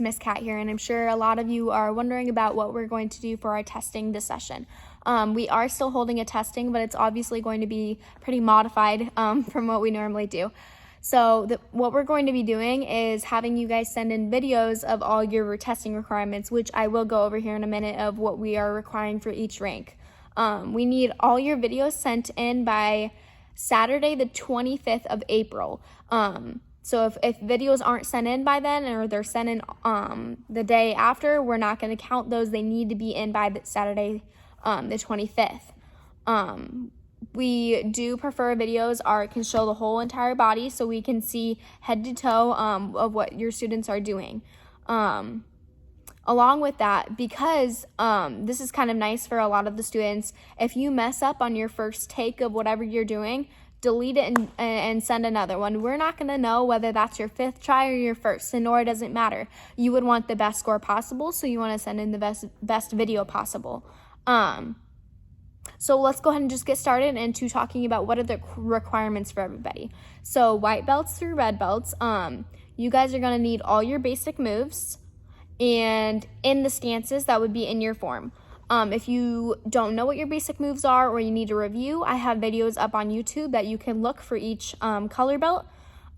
Miss Kat here, and I'm sure a lot of you are wondering about what we're going to do for our testing this session. We are still holding a testing, but it's obviously going to be pretty modified from what we normally do. So what we're going to be doing is having you guys send in videos of all your testing requirements, which I will go over here in a minute of what we are requiring for each rank. We need all your videos sent in by Saturday, the 25th of April. So if videos aren't sent in by then, or they're sent in the day after, we're not going to count those. They need to be in by Saturday, the 25th. We do prefer videos can show the whole entire body, so we can see head to toe of what your students are doing. Along with that, because this is kind of nice for a lot of the students, if you mess up on your first take of whatever you're doing, delete it and send another one. We're not going to know whether that's your 5th try or your first, and nor does it matter. You would want the best score possible, so you want to send in the best video possible. So let's go ahead and just get started into talking about what are the requirements for everybody. So white belts through red belts, you guys are going to need all your basic moves, and in the stances that would be in your form. If you don't know what your basic moves are, or you need a review, I have videos up on YouTube that you can look for each color belt.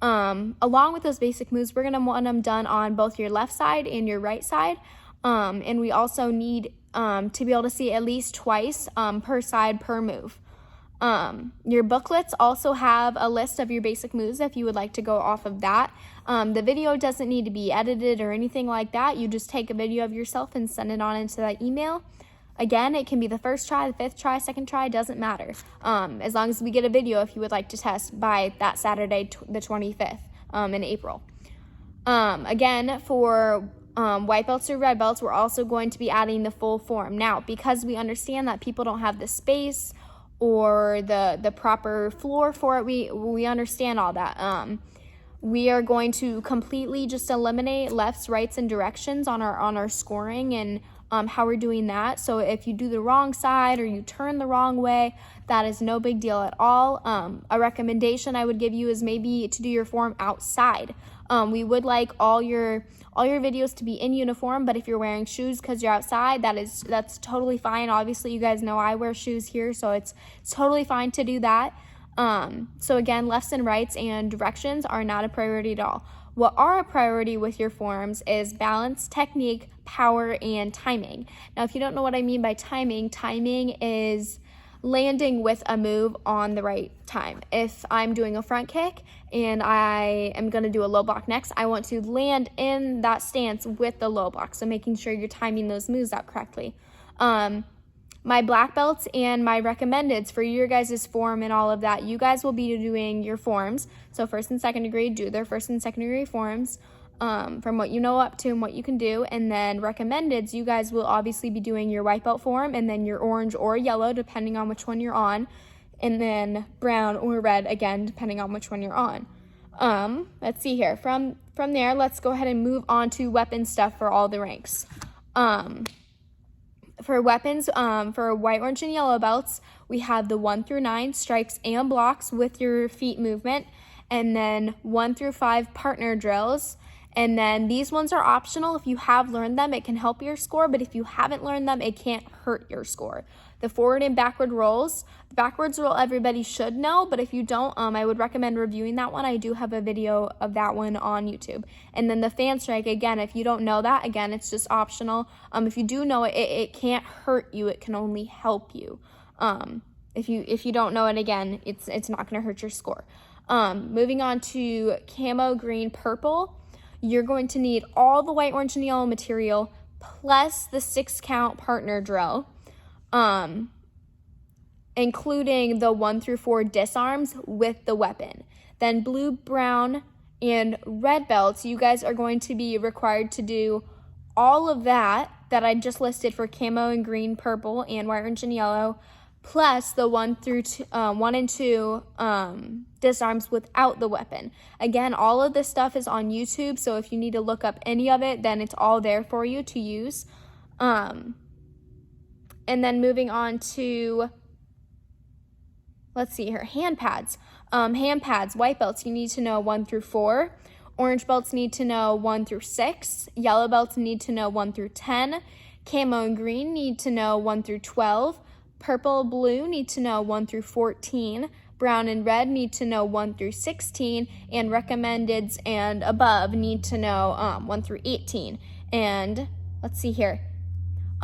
Along with those basic moves, we're going to want them done on both your left side and your right side. And we also need to be able to see at least twice per side per move. Your booklets also have a list of your basic moves if you would like to go off of that. The video doesn't need to be edited or anything like that. You just take a video of yourself and send it on into that email. Again, it can be the first try, the 5th try, 2nd try, doesn't matter. As long as we get a video if you would like to test by that Saturday, the 25th in April. Again, for white belts or red belts, we're also going to be adding the full form. Now, because we understand that people don't have the space or the proper floor for it, we understand all that. We are going to completely just eliminate lefts, rights, and directions on our scoring and how we're doing that. So if you do the wrong side or you turn the wrong way, that is no big deal at all. A recommendation I would give you is maybe to do your form outside. We would like all your videos to be in uniform, but if you're wearing shoes because you're outside, that's totally fine. Obviously, you guys know I wear shoes here, so it's totally fine to do that. So again, lefts and rights and directions are not a priority at all. What are a priority with your forms is balance, technique, power, and timing. Now, if you don't know what I mean by timing is landing with a move on the right time. If I'm doing a front kick and I am going to do a low block next, I want to land in that stance with the low block. So making sure you're timing those moves out correctly. My black belts and my recommendeds for your guys' form and all of that, you guys will be doing your forms. So 1st and 2nd degree, do their 1st and 2nd degree forms from what you know up to and what you can do. And then recommendeds, you guys will obviously be doing your white belt form and then your orange or yellow, depending on which one you're on. And then brown or red, again, depending on which one you're on. Let's see here. From there, let's go ahead and move on to weapon stuff for all the ranks. For weapons, for white, orange, and yellow belts, we have the 1 through 9 strikes and blocks with your feet movement, and then 1 through 5 partner drills. And then these ones are optional. If you have learned them, it can help your score, but if you haven't learned them, it can't hurt your score. The forward and backward rolls. The backwards roll everybody should know, but if you don't, I would recommend reviewing that one. I do have a video of that one on YouTube. And then the fan strike, again, if you don't know that, again, it's just optional. If you do know it, it can't hurt you. It can only help you. If you don't know it, again, it's not going to hurt your score. Moving on to camo, green, purple. You're going to need all the white, orange, and yellow material plus the 6-count partner drill, including the 1 through 4 disarms with the weapon. Then blue, brown, and red belts, you guys are going to be required to do all of that I just listed for camo and green, purple, and white, orange, and yellow, plus the 1 and 2 disarms without the weapon. Again, all of this stuff is on YouTube, so if you need to look up any of it, then it's all there for you to use. And then moving on to, let's see here, hand pads. Hand pads, white belts, you need to know 1 through 4. Orange belts need to know 1 through 6. Yellow belts need to know 1 through 10. Camo and green need to know 1 through 12. Purple, blue need to know 1 through 14. Brown and red need to know 1 through 16. And recommendeds and above need to know 1 through 18. And let's see here.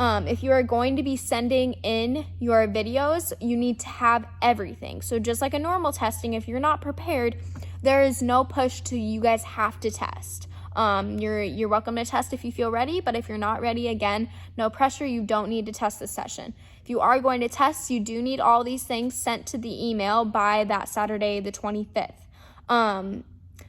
If you are going to be sending in your videos, you need to have everything. So just like a normal testing, if you're not prepared, there is no push to you guys have to test. You're welcome to test if you feel ready, but if you're not ready, again, no pressure. You don't need to test this session. If you are going to test, you do need all these things sent to the email by that Saturday, the 25th.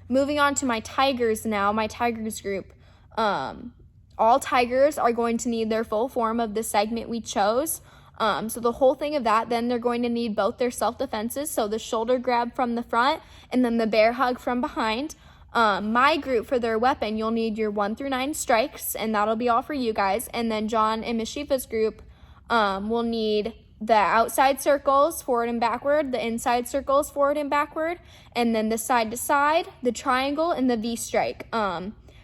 Moving on to my Tigers now, my Tigers group. All Tigers are going to need their full form of the segment we chose. So the whole thing of that, then they're going to need both their self-defenses, so the shoulder grab from the front and then the bear hug from behind. My group, for their weapon, you'll need your 1 through 9 strikes, and that'll be all for you guys. And then John and Miss Shifa's group will need the outside circles, forward and backward, the inside circles, forward and backward, and then the side to side, the triangle, and the V-strike.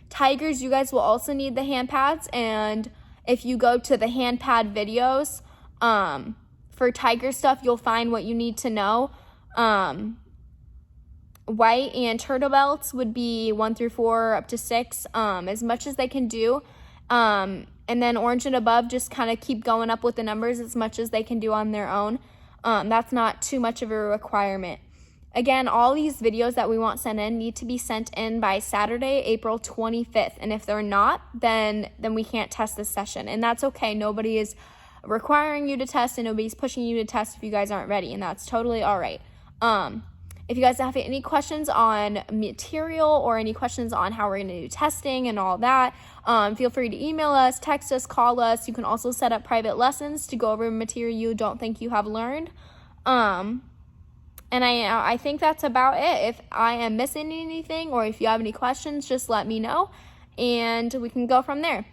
Tigers, you guys will also need the hand pads, and if you go to the hand pad videos, for Tiger stuff, you'll find what you need to know. White and turtle belts would be 1 through 4 up to 6, as much as they can do. And then orange and above, just kind of keep going up with the numbers as much as they can do on their own. That's not too much of a requirement. Again, all these videos that we want sent in need to be sent in by Saturday, April 25th. And if they're not, then we can't test this session. And that's okay. Nobody is requiring you to test and nobody's pushing you to test if you guys aren't ready. And that's totally all right. If you guys have any questions on material or any questions on how we're going to do testing and all that, feel free to email us, text us, call us. You can also set up private lessons to go over material you don't think you have learned. And I think that's about it. If I am missing anything or if you have any questions, just let me know and we can go from there.